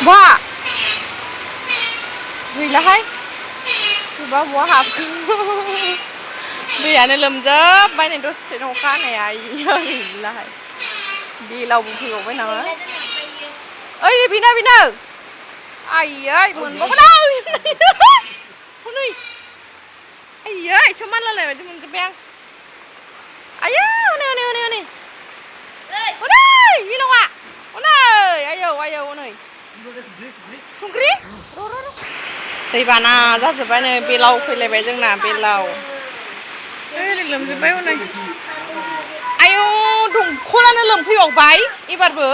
Wah, gila coba buah habanw. दैयानो लोमजोबबाय नै दसेनो अखा हानाया आइयो गैलाहाय बेलावबो फैबावबाय नामा ओइ बेनो आइयै मोनबावबाय हनै आइयै आथिं मानलालाय बायदि मोनजोब्बाय आं आइयो हनै बेलावा हनै आयौ हनै संख्रि र' दैबाना जाजोब्बाय नै बेलाव फैलायबाय जोंना बेलाव ओरै लोमजोब्बाय हनै आयौ दंखलानो लोमफैबावबाय एबारबो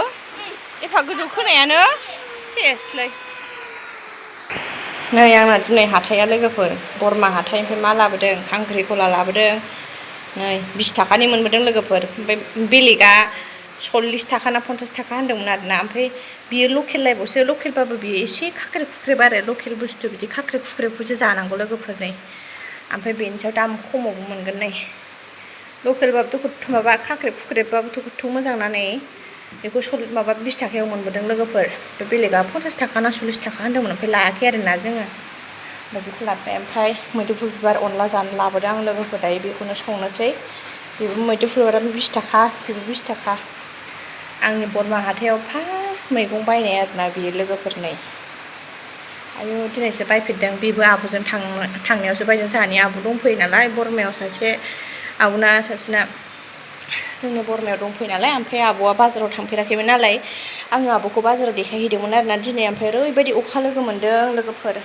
एफा गोजौ खोनायानो सेसलै नै आंना दिनै हाथाइया लोगोफोर बरमा हाथाइनिफ्राय मा लाबोदों खांख्रिखला लाबोदों नै 20 थाखानि मोनबोदों लोगोफोर ओमफ्राय बेलेगा 40 थाखा ना 50 थाखा होनदोंमोन आरोना ओमफ्राय बियो लकेल लायबावसो लकेलबाबो बियो एसे खाख्रेब खुख्रेब आरो लकेल बुस्थु बिदि खाख्रेब खुख्रेबखौसो जानांगौ लोगोफोर नै ओमफ्राय बेनि सायाव दाम खमावबो मोनगोन नै लकेलबाबोथ' माबा खाख्रेब खुख्रेबबाबोथ' गोथाव मोजां ना नै बेखौ 20 थाखायाव मोनबोदों लोगोफोर बे बेलेगा 50 थाखा ना 40 थाखा होनदोंमोन ओमफ्राय लायाखै आरोना जोङो ओमफ्राय बेखौ लाबोबाय ओमफ्राय मैदुफुल बिबार अनला जानो लाबोदों आं लोगोफोर दायो बेखौनो संनोसै बेबो मैदुफुल बिबाराबो 20 थाखा बेबो 20 थाखा आंनि बरमा हाथायाव फार्स्ट मैगं बायनाय आरोना बियो लोगोफोर नै आयौ दिनैसो बायफेरदों बेबो आब'जों थांनायावसो बायदों जोंहानि आब' दंफैयो नालाय बरमायाव सासे आब'ना सासेना जोंनि बरमायाव दंफैयो नालाय ओमफ्राय आब'आ बाजाराव थांफेराखैमोन नालाय आङो आब'खौ बाजाराव देखायहैदोंमोन आरोना दिनै ओमफ्राय ओरैबायदि अखा लोगो मोनदों लोगोफोर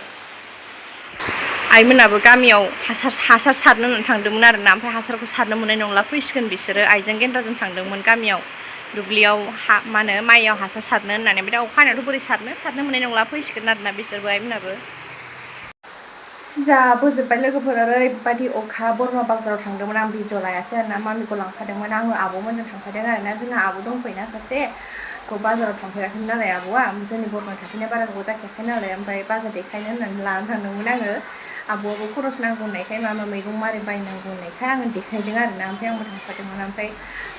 आइमोनाबो गामियाव हासार सारनो होननानै थांदोंमोन आरोना ओमफ्राय हासारखौ सारनो मोननाय नंला फैसिगोन बिसोरो आइजों गेन्द्राजों थांदोंमोन गामियाव दुब्लियाव मा होनो माइयाव हासार सारनो होननानै ओमफ्राय अखा हानायावथ' बोरै सारनो मोननाय नंला फैसिगोन आरोना बिसोरबो आइमोनाबो सिजा बोजोब्बाय लोगोफोर ओरैबायदि अखा बरमा बाजाराव थांदोंमोन आं भिडिअ लायासै आरोना मामिखौ लांफादोंमोन आङो आब'मोनजों थांफादों आरोना जोंहा आब' दंफैयोना सासे बाजाराव थांफेराखैमोन नालाय आब'आ जोंनि बरमायाव थांफैनाया बारा गोबाव जाखायाखै नालाय ओमफ्राय बाजार देखायनो होननानै लानानै थांदोंमोन आङो आब'आबो खरस नांगौ होननायखाय मा मैगं मारै बायनांगौ होननायखाय आङो देखायदों आरोना ओमफ्राय आंबो थांफादोंमोन ओमफ्राय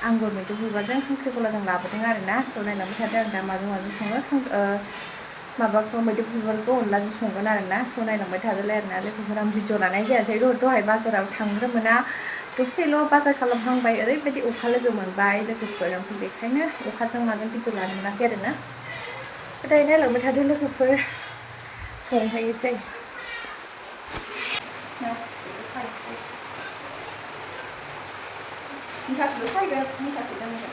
आंबो मैदुफुल बिबारजों खांख्रिखलाजों लाबोदों आरोना स' नायलांबाय थादों आं दा माजों सङो माबाखौ मैदुफुल बिबारखौ अनलाजों संगोन आरोना स' नायलांबाय थादोलाय आरोना लोगोफोर आं भिडिअ लानाय जायासै दहाय बाजाराव थांग्रो मोना दसेल' बाजार खालामहांबाय ओरैबायदि अखा लोगो मोनबाय लोगोफोर ओमफ्राय बेखायनो अखाजों माजों भिडिअ लानो मोनाखै आरोना दायो नायलांबाय थादों लोगोफोर संहैनोसै मुथासेल' सायगोन मुथासे दोनगोन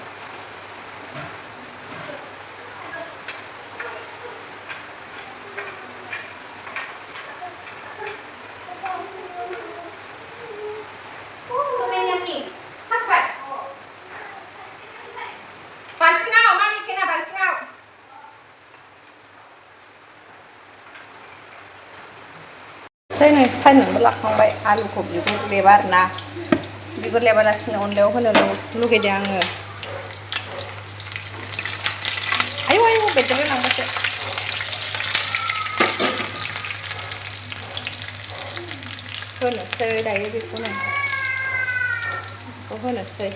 सायनानैबो लाखांबाय आलुखौ बिगुर लेबा आरोना बिगुर लेबालासिनो अनलायाव होनो लुगैदों आङो आयौ बेदर लांबासो होनोसै दायो बेखौनो होनोसै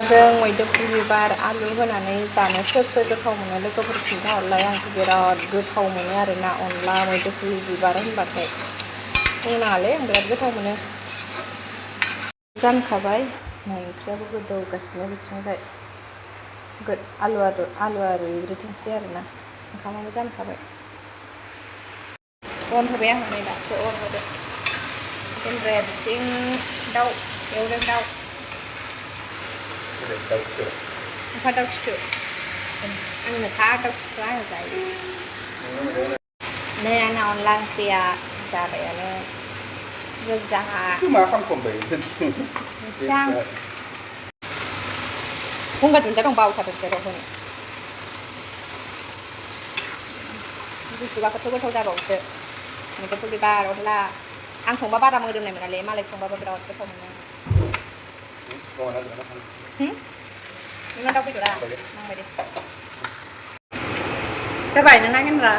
जों मैदुफुल बिबार आलु होनानै जानो सोर गोथाव मोनो लोगोफोर खिन्थाहरलाय आंथ' बिराद गोथाव मोनो आरोना अनला मैदुफुल बिबार होनबाथाय बुंनाङालै आं बिराद गोथाव मोनो जानखाबाय नै ओंख्रियाबो गोदौगासिनो बिथिंजाय आलुआ रुइग्रोथोंसै आरोना ओंखामाबो जानखाबाय अन होबाय आं नै दासो अन होदो गेन्द्राया बिथिं दाउ एवदों दाउ ओमफ्राय दाउ खिथु आंनोखा दाउ खिथुआ आङो जायो नै आंना अनला ओंख्रिया जाबायानो गोजा गंगार दुन्दिया दं बावथारदोंसो र' होनो गुसुबाथ' गोथाव जाबावसो मैदुफुल बिबार अनला आं संबा बारा मोदोमनाय मोनालै मालाय संबाबो बिराद गोथाव मोनो नोंना दाउ बेदरा नांबाय दे जाबाय नोंना गेन्द्रा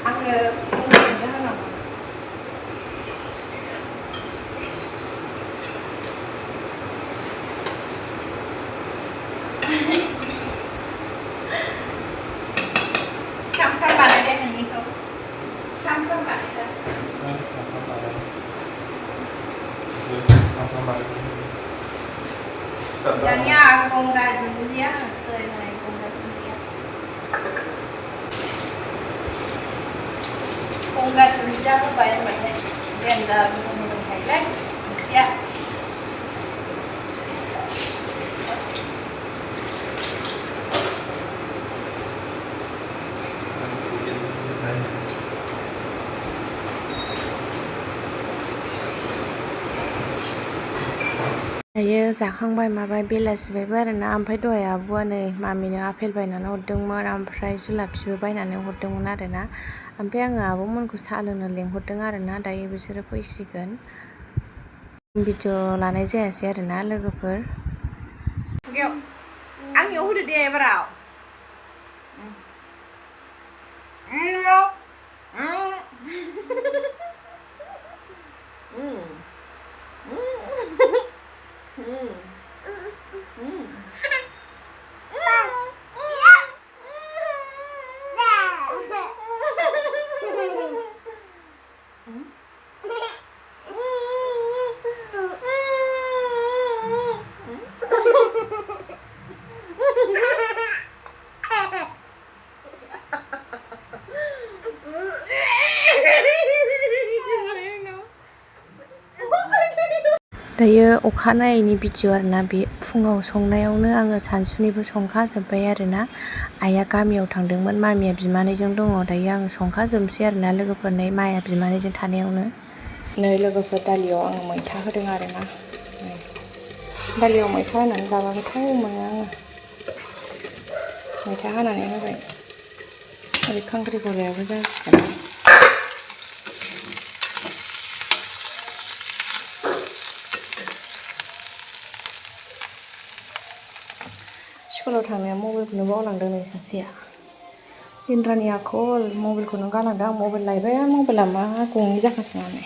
आङो Jangannya gonggar dunia, selain gonggar dunia. Gonggar dunia itu banyak gender minum Thailand, ya. Dayo जाखांबाय माबाय बेलासिबायबो आरोना ओमफ्राय दहाय आब'आ नै मामिनो आपेल बायनानै हरदोंमोन ओमफ्राय जुलाफिबो बायनानै हरदोंमोन आरोना ओमफ्राय आङो आब'मोनखौ साहा लोंनो लेंहरदों आरोना दायो बिसोरो फैसिगोन भिडिअ लानाय जायासै आरोना लोगोफोर आंनियाव होदो दे एबाराव दायो अखानायैनि भिडिअ आरोना बे फुङाव संनायावनो आङो सानसुनिबो संखाजोब्बाय आरोना आइया गामियाव थांदोंमोन मामिया बिमानैजों दङ दायो आङो संखाजोबसै आरोना लोगोफोरनो माइया बिमानैजों थानायावनो नै लोगोफोर दालियाव आङो मैथा होदों आरोना दालियाव मैथा होनानै जाबा गोथाव मोनो आङो मैथा होनानै होबाय ओरै खांख्रिखलायाबो जासिगोन स्कुलाव थांनाया मबाइलखौनो बावलांदों नै सासेया इन्द्रानि आखल मबाइलखौनो गालांदों आं मबाइल लायबाय मबाइला मा गंनै जाखासिनानै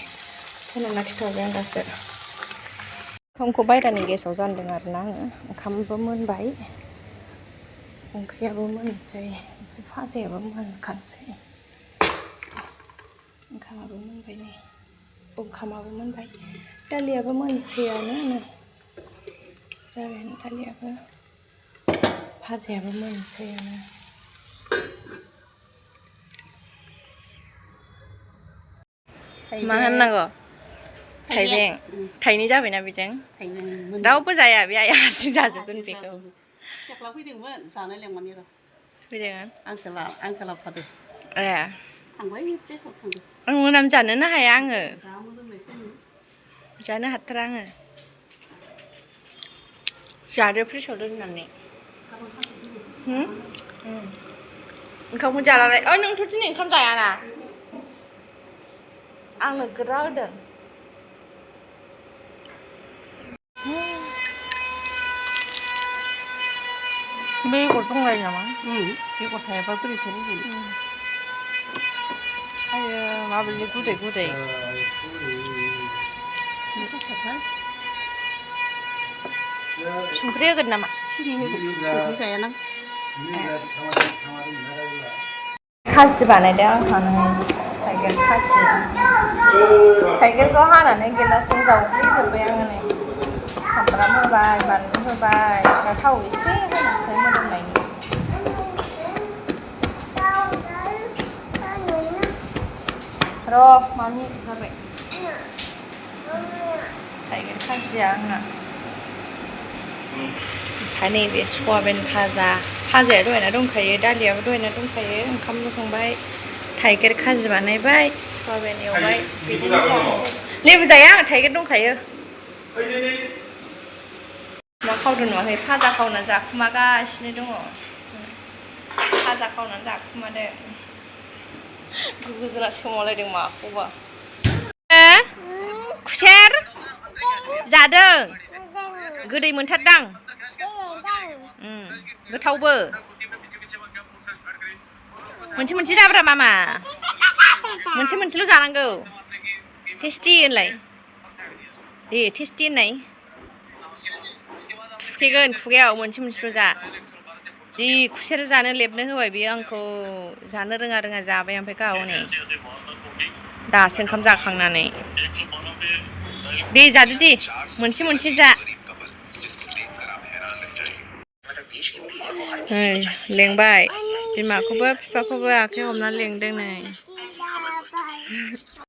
होनना खिथाहरबाय आं दासो ओंखामखौ बायरानि गेसाव जानदों आरोना आङो ओंखामबो मोनबाय ओंख्रियाबो मोनसै ओमफ्राय फाजायाबो मोनखानोसै ओंखामाबो मोनबाय नै ओंखामाबो मोनबाय दालियाबो मोनसैयानो जाबायानो दालियाबो फाजायाबो मोनसैयानो मा होननांगौ थाइबें थाइनै जाबायना बेजों रावबो जाया बे आइया हारसिं जाजोबगोन बेखौ जेब्ला फैदोंमोन जानो लेंमानि र' फैदोंमोन आंखौ लाबोफादो ए थांबाय प्रेसआव थांदो आं मोनाम जानोनो हाया आङो जा मोदोमनायसो जानो हाथारा आङो जादो फ्रिजआव दोननानै ओंखामखौ जालालाय ओइ नोंथ' दिनै ओंखाम जायाना आं नोगोरा होदों बेगर दंलायो नामा बेगर थायाबा बोरैथो रुगोन आयो माबायदि गुदै गुदै संख्रि होगोन नामा सिनि होगोन संख्रि जायाना खाजि बानायदों आंहानो थाइगिर खाजि थाइगिरखौ हानानै गिलासजों जावग्लिजोब्बाय आङो नै सामब्राम होबाय बानलु होबाय थाव एसे होनोसै मोदोमनायनि र' मामि जाबाय थाइगिर खाजिया आंना ओमफ्राय नैबे सयाबिन भाजाया दहायना दंखायो दालियाबो दहायना दंखायो ओंखाम संबाय थाइगिर खाजि बानायबाय सयाबिन एवबाय बिदिनो जानोसै लेबु जाया आं थाइगिर दंखायो मा खावदों नुवाखै भाजा खावनानै जाखुमागासिनो दङ भाजा खावनानै जाखुमादों गोजोरा सोमावलायदों माखौबा खुसेर जादों गोदै मोनथारदां गोथावबो मोनसे मोनसे जाब्रा मामा मोनसे मोनसेल' जानांगौ टेस्टि होनलाय दे टेस्टि होननाय थुफ्लेगोन खुगायाव मोनसे मोनसेल' जा जि खुसेर जानो लेबनो होबाय बियो आंखौ जानो रोङा जाबाय ओमफ्राय गाव नै दासो ओंखाम जाखांनानै दे जादो दे मोनसे जा लेंबाय बिमाखौबो बिफाखौबो आखाइ हमनानै लेंदों नै